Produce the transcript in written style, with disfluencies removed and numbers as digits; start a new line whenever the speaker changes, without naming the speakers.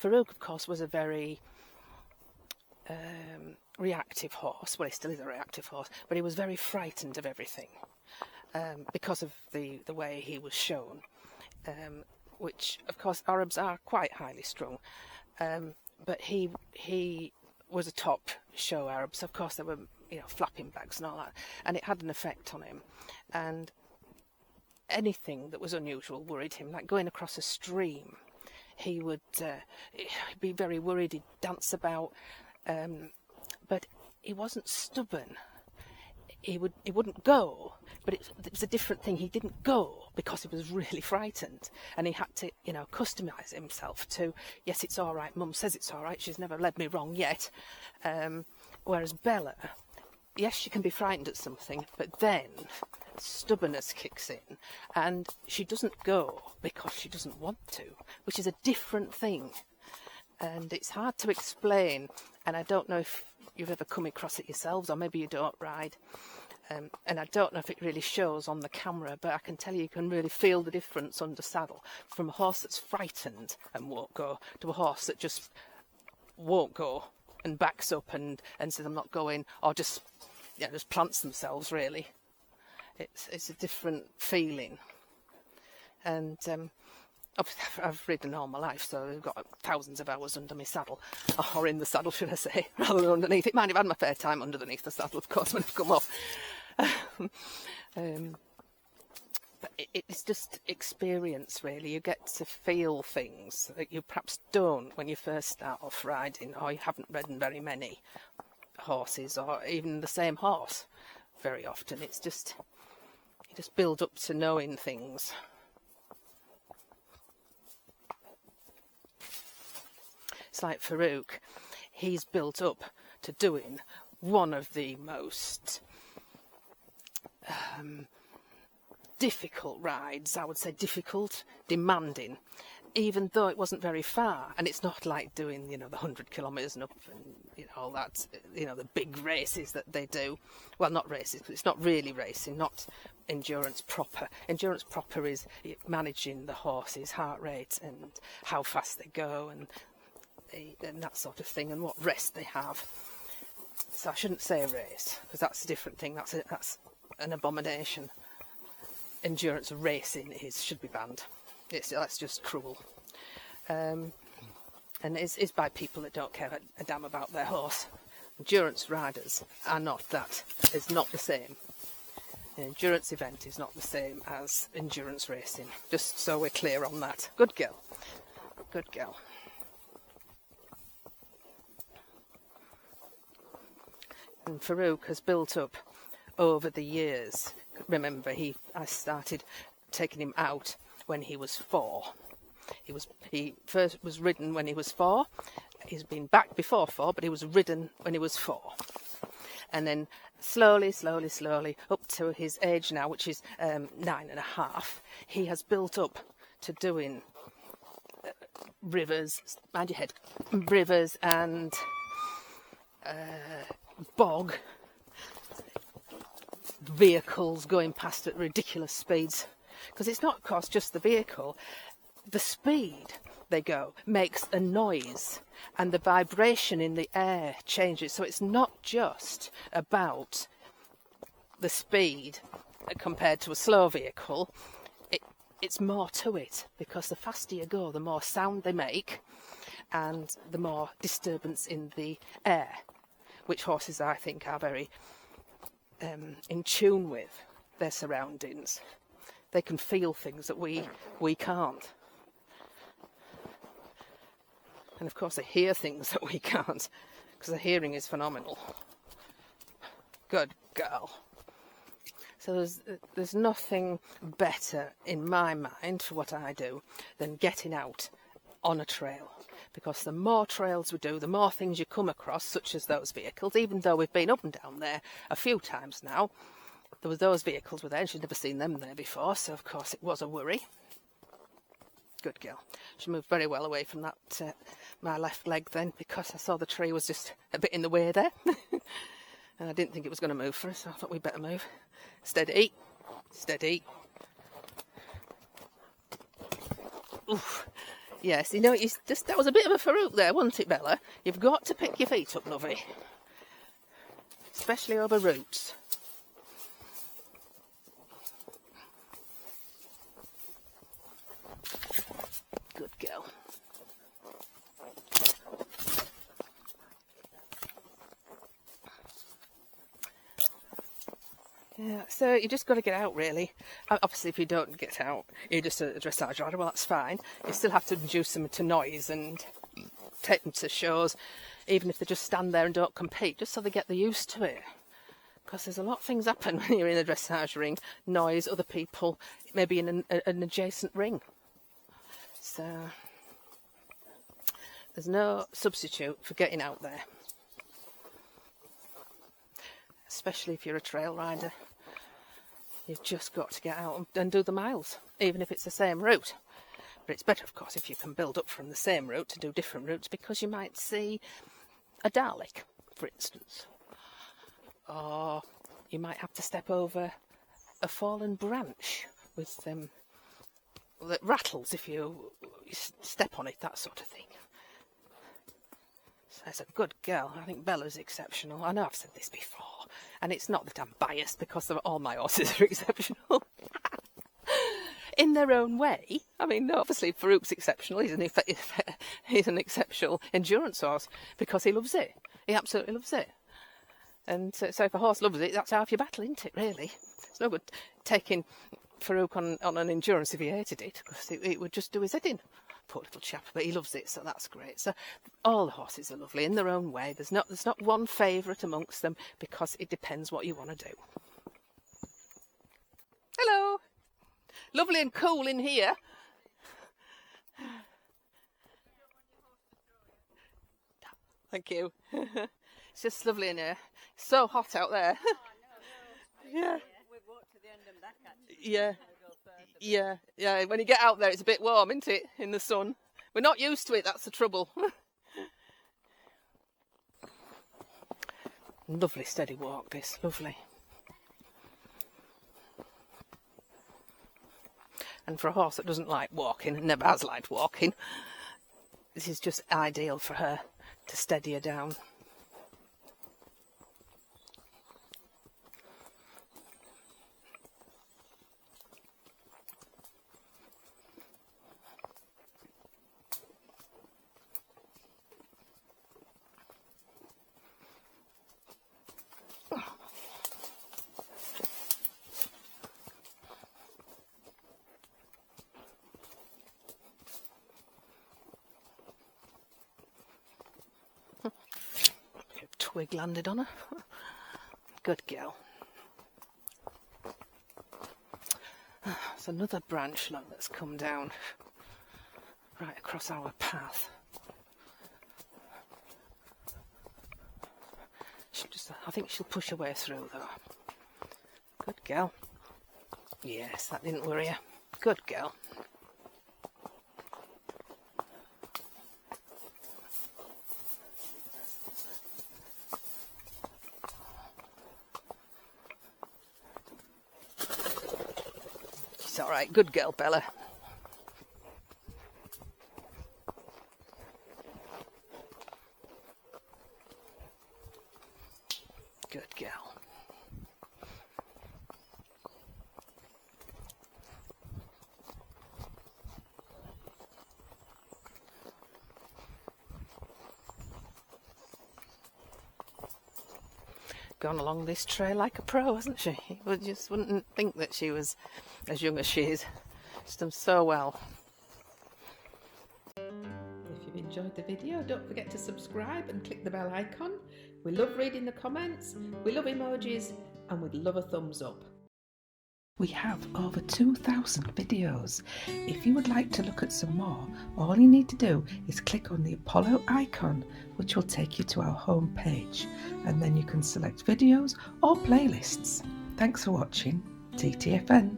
Farouk, of course, was a very reactive horse. Well, he still is a reactive horse, but he was very frightened of everything because of the way he was shown, which, of course, Arabs are quite highly strung. But he was a top show Arab, so of course there were, you know, flapping bags and all that, and it had an effect on him. And anything that was unusual worried him, like going across a stream. He would be very worried. He'd dance about, but he wasn't stubborn. He wouldn't go, but it was a different thing. He didn't go because he was really frightened, and he had to, you know, customise himself to, yes, it's all right. Mum says it's all right. She's never led me wrong yet. Whereas Bella, yes, she can be frightened at something, but then stubbornness kicks in, and she doesn't go because she doesn't want to, which is a different thing. And it's hard to explain, and I don't know if you've ever come across it yourselves, or maybe you don't ride, and I don't know if it really shows on the camera, but I can tell you can really feel the difference under saddle from a horse that's frightened and won't go to a horse that just won't go and backs up and says I'm not going, or just, you know, just plants themselves. Really, it's a different feeling. And I've ridden all my life, so I've got thousands of hours under my saddle, or in the saddle, should I say, rather than underneath it. Mind, I've had my fair time underneath the saddle, of course, when I've come off. But it's just experience, really. You get to feel things that you perhaps don't when you first start off riding, or you haven't ridden very many horses, or even the same horse very often. It's just, you just build up to knowing things. It's like Farouk, he's built up to doing one of the most difficult rides, I would say difficult, demanding, even though it wasn't very far. And it's not like doing, you know, the 100 kilometres and up and, you know, all that, you know, the big races that they do. Well, not races, but it's not really racing, not endurance proper. Endurance proper is managing the horse's heart rate and how fast they go and that sort of thing, and what rest they have. So I shouldn't say a race, because that's a different thing. That's an abomination. Endurance racing should be banned. That's just cruel. And it's by people that don't care a damn about their horse. Endurance riders are not that. It's not the same. An endurance event is not the same as endurance racing. Just so we're clear on that. Good girl. Good girl. And Farouk has built up over the years. Remember, I started taking him out when he was 4. He first was ridden when he was 4. He's been back before 4, but he was ridden when he was 4. And then slowly, up to his age now, which is 9.5, he has built up to doing rivers, mind your head, rivers and bog, vehicles going past at ridiculous speeds, because it's not, of course, just the vehicle. The speed they go makes a noise, and the vibration in the air changes. So it's not just about the speed compared to a slow vehicle. It's more to it, because the faster you go, the more sound they make, and the more disturbance in the air, which horses, I think, are very in tune with their surroundings. They can feel things that we can't. And of course they hear things that we can't, because the hearing is phenomenal. Good girl. So there's nothing better in my mind for what I do than getting out on a trail. Because the more trails we do, the more things you come across, such as those vehicles. Even though we've been up and down there a few times now, those vehicles were there, and she'd never seen them there before, so of course it was a worry. Good girl. She moved very well away from that, my left leg then, because I saw the tree was just a bit in the way there. And I didn't think it was going to move for us, so I thought we'd better move. Steady. Steady. Oof. Yes, you know, that was a bit of a Farouk there, wasn't it, Bella? You've got to pick your feet up, lovey. Especially over roots. Good girl. Yeah, so you just got to get out, really. Obviously, if you don't get out, you're just a dressage rider, well, that's fine. You still have to induce them to noise and take them to shows, even if they just stand there and don't compete, just so they get used to it. Because there's a lot of things happen when you're in a dressage ring. Noise, other people, maybe in an adjacent ring. So there's no substitute for getting out there. Especially if you're a trail rider. You've just got to get out and do the miles, even if it's the same route. But it's better, of course, if you can build up from the same route to do different routes, because you might see a Dalek, for instance. Or you might have to step over a fallen branch with that rattles if you step on it, that sort of thing. So it's a good girl. I think Bella's exceptional. I know I've said this before, and it's not that I'm biased, because all my horses are exceptional. In their own way. I mean, obviously Farouk's exceptional. He's an exceptional endurance horse, because he loves it. He absolutely loves it. And so if a horse loves it, that's half your battle, isn't it, really? It's no good taking Farouk on an endurance if he hated it, because it would just do his head in. Poor little chap, but he loves it, so that's great. So all the horses are lovely in their own way. There's not one favourite amongst them, because it depends what you want to do. Hello! Lovely and cool in here. Thank you. It's just lovely in here. It's so hot out there. Yeah.
We've walked to the end of that actually.
Yeah. Yeah. When you get out there, it's a bit warm, isn't it? In the sun. We're not used to it, that's the trouble. Lovely steady walk, this. Lovely. And for a horse that doesn't like walking, and never has liked walking, this is just ideal for her to steady her down. Twig landed on her. Good girl. There's another branch, look, that's come down right across our path. I think she'll push her way through, though. Good girl. Yes, that didn't worry her. Good girl. It's all right. Good girl, Bella. Good girl. Gone along this trail like a pro, hasn't she? You just wouldn't think that she was as young as she is. She's done so well. If you've enjoyed the video, don't forget to subscribe and click the bell icon. We love reading the comments, we love emojis, and we'd love a thumbs up. We have over 2,000 videos. If you would like to look at some more, all you need to do is click on the Apollo icon, which will take you to our home page, and then you can select videos or playlists. Thanks for watching. TTFN.